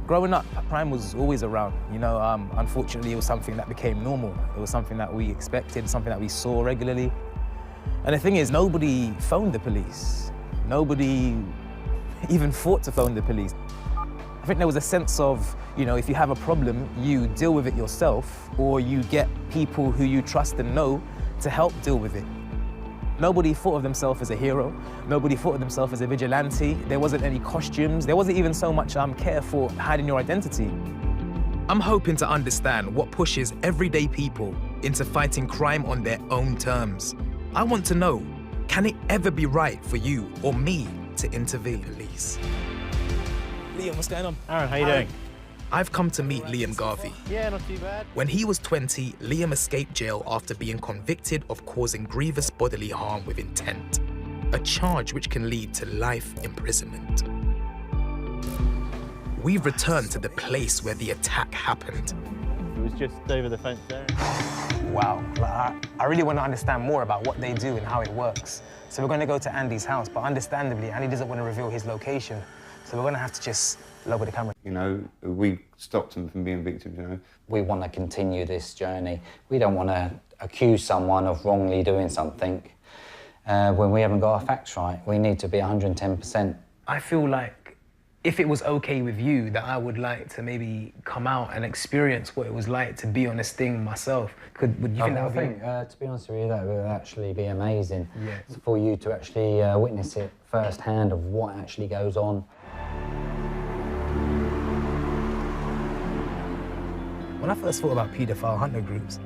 Growing up, crime was always around. You know, unfortunately, it was something that became normal. It was something that we expected, something that we saw regularly. And the thing is, nobody phoned the police. Nobody even thought to phone the police. I think there was a sense of, you know, if you have a problem, you deal with it yourself, or you get people who you trust and know to help deal with it. Nobody thought of themselves as a hero. Nobody thought of themselves as a vigilante. There wasn't any costumes. There wasn't even so much care for hiding your identity. I'm hoping to understand what pushes everyday people into fighting crime on their own terms. I want to know, can it ever be right for you or me to intervene? Police. Liam, what's going on? Aaron, how you doing? I've come to meet Liam Garvey. Yeah, not too bad. When he was 20, Liam escaped jail after being convicted of causing grievous bodily harm with intent, a charge which can lead to life imprisonment. We've returned to the place where the attack happened. It was just over the fence there. Wow, I really want to understand more about what they do and how it works. So we're going to go to Andy's house, but understandably, Andy doesn't want to reveal his location. So we're going to have to just lower the camera. You know, we stopped them from being victims, you know. We want to continue this journey. We don't want to accuse someone of wrongly doing something when we haven't got our facts right. We need to be 110%. I feel like if it was okay with you, that I would like to maybe come out and experience what it was like to be on a sting myself. Would you think that would be? To be honest with you, that would actually be amazing. Yeah. For you to actually witness it firsthand of what actually goes on. When I first thought about paedophile hunter groups,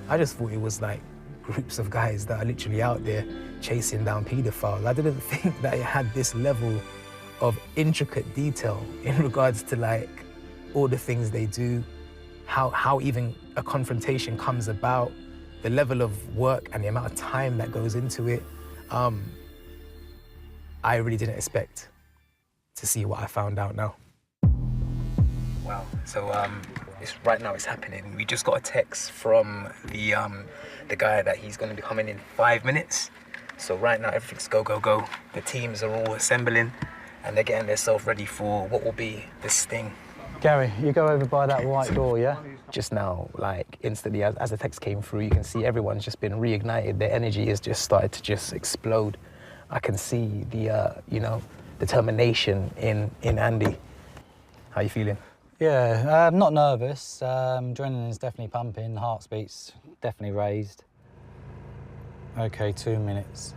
I just thought it was like groups of guys that are literally out there chasing down paedophiles. I didn't think that it had this level of intricate detail in regards to like all the things they do, how even a confrontation comes about, the level of work and the amount of time that goes into it. I really didn't expect to see what I found out now. Wow, so right now it's happening. We just got a text from the guy that he's going to be coming in 5 minutes. So right now everything's go, go, go. The teams are all assembling and they're getting themselves ready for what will be the sting. Gary, you go over by that white door, yeah? Just now, like instantly, as the text came through, you can see everyone's just been reignited. Their energy has just started to just explode. I can see the, you know, determination in Andy. How you feeling? Yeah, I'm not nervous. Adrenaline's definitely pumping, heart beats definitely raised. Okay, 2 minutes.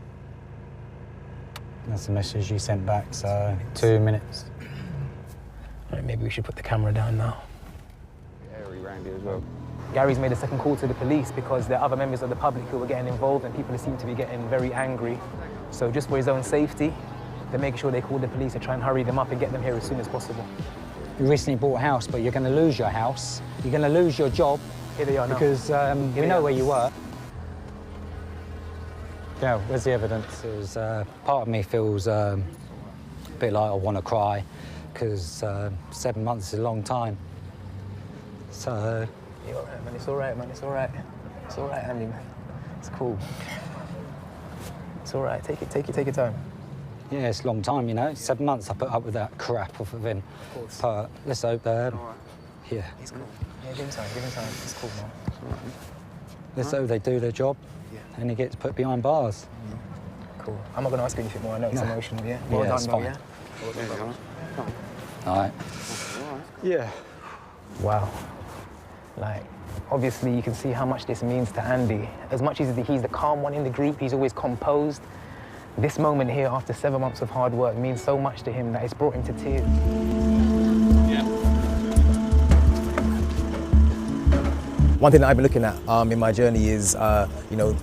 That's the message you sent back, so 2 minutes. All right, maybe we should put the camera down now. Gary rang it as well. Gary's made a second call to the police because there are other members of the public who are getting involved and people seem to be getting very angry. So just for his own safety, they're making sure they call the police and try and hurry them up and get them here as soon as possible. You recently bought a house, but you're going to lose your house. You're going to lose your job. Here they are now. Because we know where you work. Yeah, where's the evidence? It was, part of me feels a bit like I want to cry, because 7 months is a long time. So... You're all right, man. It's all right, man. It's all right. It's all right, Andy, man. It's cool. It's all right. Take your time. Yeah, it's a long time, you know. 7 months I put up with that crap off of him. Of course. But let's hope that... Yeah. He's cool. Yeah, give him time. It's cool, man. Let's hope they do their job and he gets put behind bars. Cool. I'm not going to ask you anything more. I know it's emotional, yeah? Well done, it's fine. yeah? Well done. All right. Yeah. Wow. Like, obviously you can see how much this means to Andy. As much as he's the calm one in the group, he's always composed. This moment here, after 7 months of hard work, means so much to him that it's brought him to tears. Yeah. One thing that I've been looking at in my journey is, you know,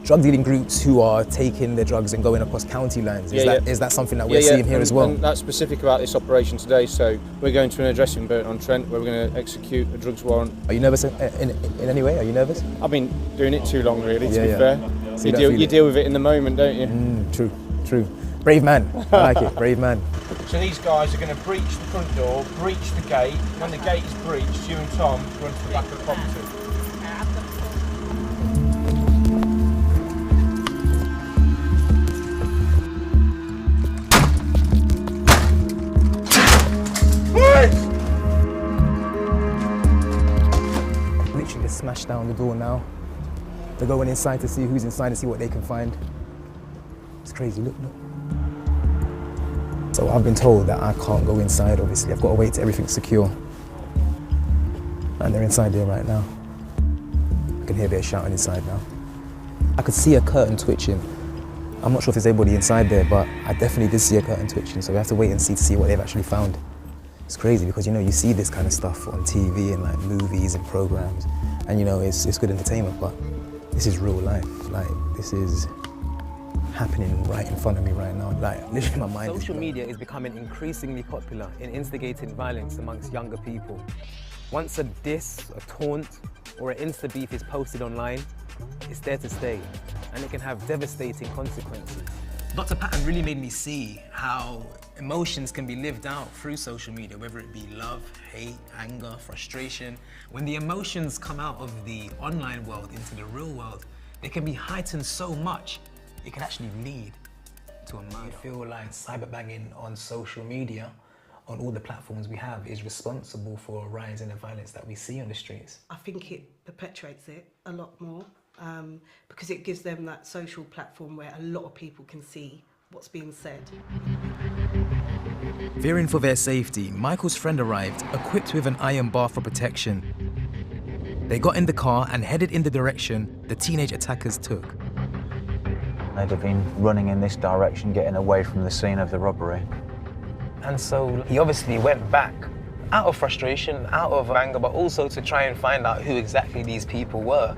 drug dealing groups who are taking their drugs and going across county lines. Is that something that we're seeing here as well? And that's specific about this operation today. So we're going to an address in Burton-on-Trent where we're going to execute a drugs warrant. Are you nervous in any way? Are you nervous? I've been doing it too long, really, to be fair. So you deal with it in the moment, don't you? True. Brave man. I like it. Brave man. So these guys are going to breach the front door, breach the gate. When the gate is breached, you and Tom run to the back of the property. smash down the door now. They're going inside to see who's inside and see what they can find. It's crazy, look. So I've been told that I can't go inside, obviously. I've got to wait till everything's secure. And they're inside there right now. I can hear a bit of shouting inside now. I could see a curtain twitching. I'm not sure if there's anybody inside there, but I definitely did see a curtain twitching, so we have to wait and see to see what they've actually found. It's crazy because, you know, you see this kind of stuff on TV and like movies and programs, and you know, it's good entertainment, but this is real life. Like, this is happening right in front of me right now. Like, literally my mind. Social media is becoming increasingly popular in instigating violence amongst younger people. Once a diss, a taunt, or an Insta beef is posted online, it's there to stay, and it can have devastating consequences. Dr. Patton really made me see how emotions can be lived out through social media, whether it be love, hate, anger, frustration. When the emotions come out of the online world into the real world, they can be heightened so much, it can actually lead to a murder. I feel like cyberbanging on social media, on all the platforms we have, is responsible for a rise in the violence that we see on the streets. I think it perpetuates it a lot more because it gives them that social platform where a lot of people can see what's being said. Fearing for their safety, Michael's friend arrived, equipped with an iron bar for protection. They got in the car and headed in the direction the teenage attackers took. They'd have been running in this direction, getting away from the scene of the robbery. And so he obviously went back out of frustration, out of anger, but also to try and find out who exactly these people were.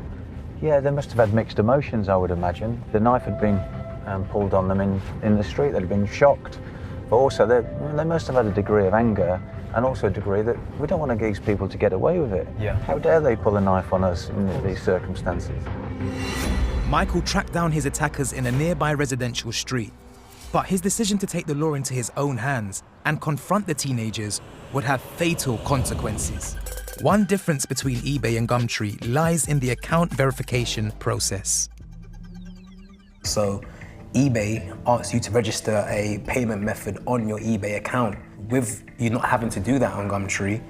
Yeah, they must have had mixed emotions, I would imagine. The knife had been pulled on them in the street, they'd been shocked. But also, they must have had a degree of anger and also a degree that we don't want these people to get away with it. Yeah. How dare they pull a knife on us in these circumstances? Michael tracked down his attackers in a nearby residential street. But his decision to take the law into his own hands and confront the teenagers would have fatal consequences. One difference between eBay and Gumtree lies in the account verification process. So eBay asks you to register a payment method on your eBay account. With you not having to do that on Gumtree,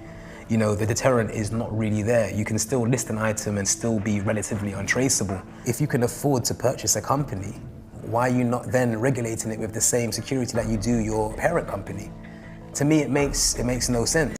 you know, the deterrent is not really there. You can still list an item and still be relatively untraceable. If you can afford to purchase a company, why are you not then regulating it with the same security that you do your parent company? To me, it makes no sense.